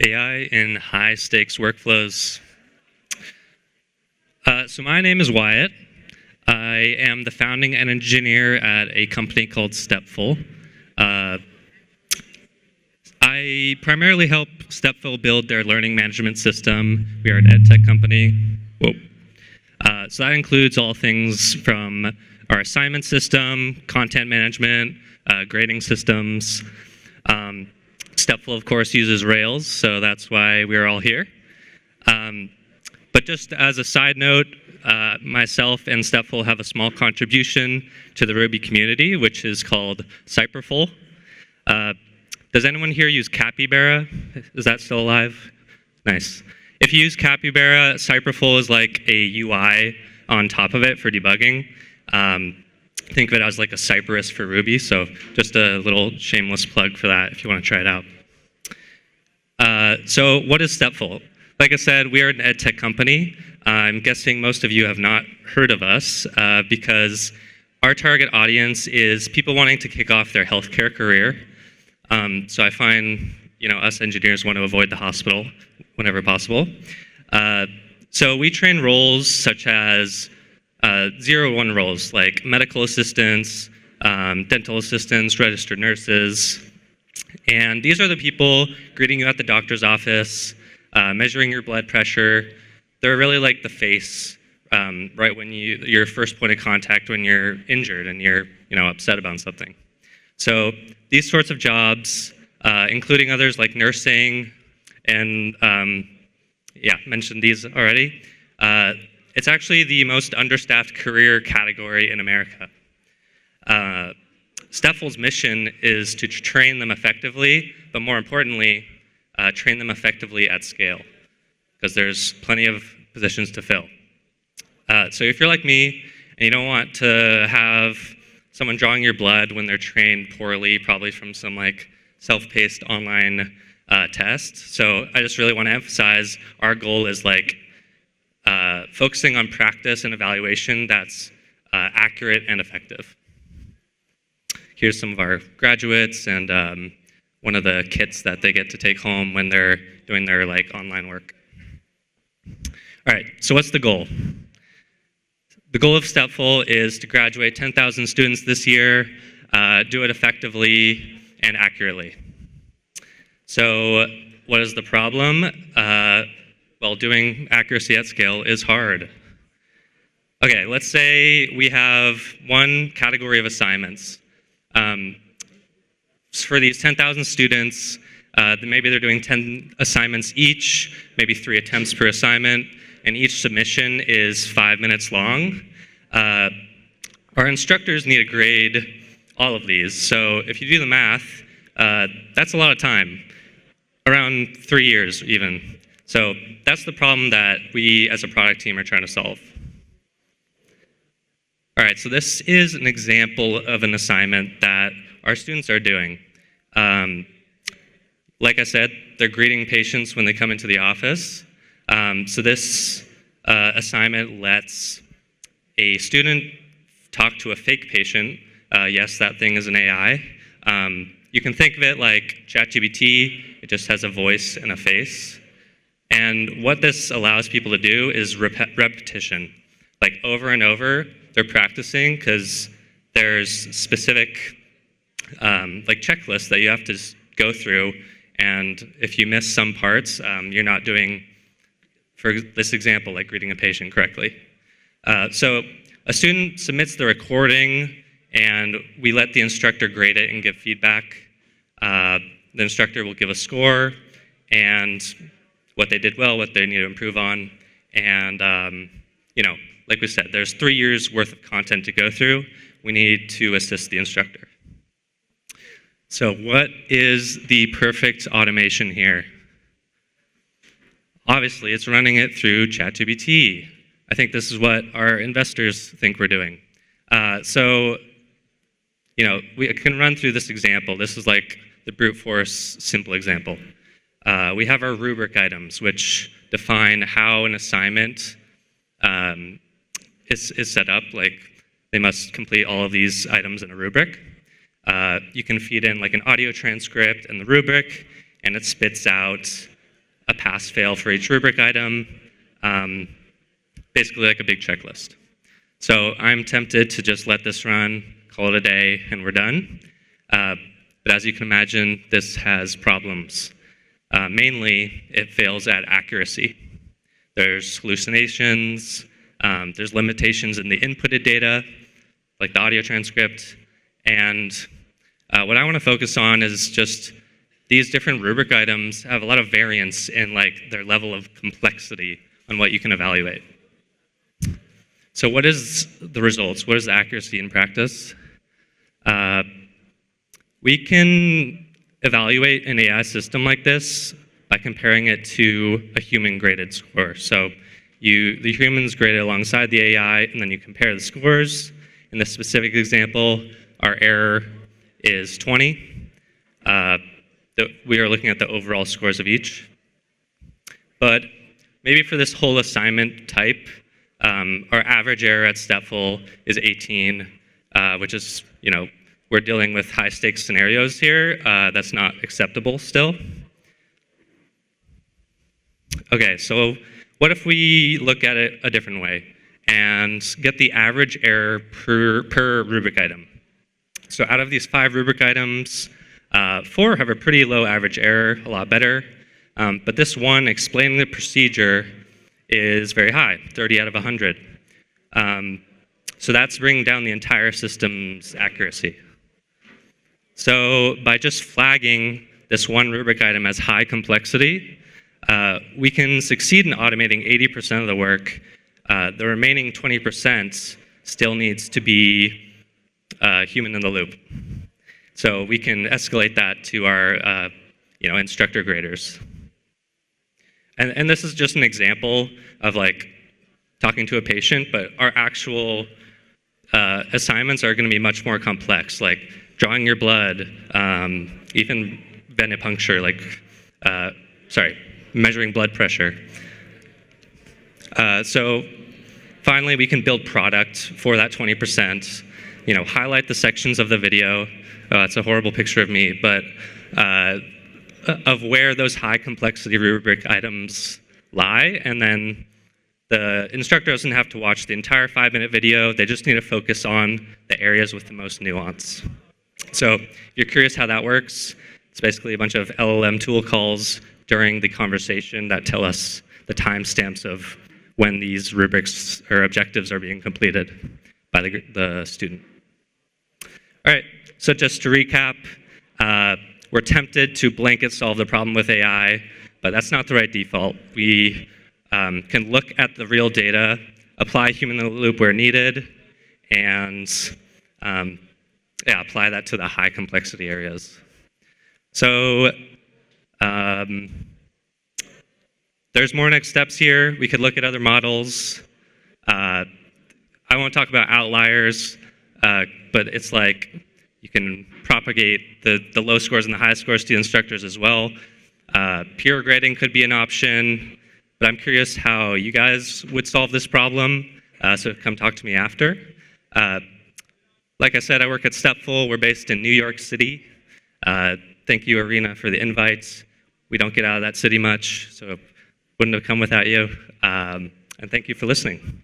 AI in high-stakes workflows. So my name is Wyatt. I am the founding engineer at a company called Stepful. I primarily help Stepful build their learning management system. We are an ed tech company. Whoa. So that includes all things from our assignment system, content management, grading systems. Stepful, of course, uses Rails, so that's why we're all here. But just as a side note, myself and Stepful have a small contribution to the Ruby community, which is called Cyprful. Does anyone here use Capybara? Is that still alive? Nice. If you use Capybara, Cyprful is like a UI on top of it for debugging. Think of it as like a Cypress for Ruby, so just a little shameless plug for that if you want to try it out. So what is Stepful? Like I said, we are an ed tech company. I'm guessing most of you have not heard of us because our target audience is people wanting to kick off their healthcare career. So I find, us engineers want to avoid the hospital whenever possible. So we train roles such as 0-1 roles like medical assistants, dental assistants, registered nurses. And these are the people greeting you at the doctor's office, measuring your blood pressure. They're really like the face, right when your first point of contact when you're injured and you're upset about something. So these sorts of jobs, including others like nursing, and mentioned these already. It's actually the most understaffed career category in America. Stepful's mission is to train them effectively, but more importantly, train them effectively at scale, because there's plenty of positions to fill. So if you're like me and you don't want to have someone drawing your blood when they're trained poorly, probably from some self-paced online test. So I just really want to emphasize our goal is focusing on practice and evaluation that's accurate and effective. Here's some of our graduates and one of the kits that they get to take home when they're doing their online work. All right, so what's the goal? The goal of Stepful is to graduate 10,000 students this year, do it effectively and accurately. So what is the problem? Well, doing accuracy at scale is hard. Okay, let's say we have one category of assignments. For these 10,000 students, maybe they're doing 10 assignments each, maybe 3 attempts per assignment, and each submission is 5 minutes long. Our instructors need to grade all of these. So if you do the math, that's a lot of time, around 3 years even. So that's the problem that we as a product team are trying to solve. All right, so this is an example of an assignment that our students are doing. Like I said, they're greeting patients when they come into the office. So this assignment lets a student talk to a fake patient. Yes, that thing is an AI. You can think of it like ChatGPT. It just has a voice and a face. And what this allows people to do is repetition. Over and over, they're practicing because there's specific checklists that you have to go through. And if you miss some parts, you're not doing, for this example, greeting a patient correctly. So a student submits the recording, and we let the instructor grade it and give feedback. The instructor will give a score, and what they did well, what they need to improve on. And, like we said, there's 3 years worth of content to go through. We need to assist the instructor. So what is the perfect automation here? Obviously, it's running it through ChatGPT. I think this is what our investors think we're doing. We can run through this example. This is the brute force simple example. We have our rubric items, which define how an assignment is set up. They must complete all of these items in a rubric. You can feed in an audio transcript in the rubric, and it spits out a pass-fail for each rubric item, basically like a big checklist. So I'm tempted to just let this run, call it a day, and we're done. But as you can imagine, this has problems. Mainly, it fails at accuracy. There's hallucinations, there's limitations in the inputted data, like the audio transcript, and what I want to focus on is just these different rubric items have a lot of variance in their level of complexity on what you can evaluate. So what is the results? What is the accuracy in practice? We can evaluate an AI system like this by comparing it to a human-graded score. So the humans grade it alongside the AI, and then you compare the scores. In this specific example, our error is 20. We are looking at the overall scores of each. But maybe for this whole assignment type, our average error at Stepful is 18, which is, we're dealing with high-stakes scenarios here. That's not acceptable still. Okay, so what if we look at it a different way and get the average error per rubric item? So out of these 5 rubric items, 4 have a pretty low average error, a lot better. But this one, explaining the procedure, is very high, 30 out of 100. So that's bringing down the entire system's accuracy. So by just flagging this one rubric item as high complexity, we can succeed in automating 80% of the work. The remaining 20% still needs to be human in the loop. So we can escalate that to our instructor graders. And this is just an example of talking to a patient, but our actual assignments are going to be much more complex, like drawing your blood, even venipuncture, measuring blood pressure. So finally, we can build product for that 20%, highlight the sections of the video. It's a horrible picture of me, but of where those high complexity rubric items lie, and then the instructor doesn't have to watch the entire 5-minute video. They just need to focus on the areas with the most nuance. So if you're curious how that works, it's basically a bunch of LLM tool calls during the conversation that tell us the timestamps of when these rubrics or objectives are being completed by the student. All right, so just to recap, we're tempted to blanket solve the problem with AI, but that's not the right default. We can look at the real data, apply human in the loop where needed, and apply that to the high complexity areas. So there's more next steps here. We could look at other models. I won't talk about outliers, but it's you can propagate the low scores and the high scores to the instructors as well. Peer grading could be an option, but I'm curious how you guys would solve this problem, so come talk to me after. Like I said, I work at Stepful. We're based in New York City. Thank you, Arena, for the invites. We don't get out of that city much, so wouldn't have come without you. And thank you for listening.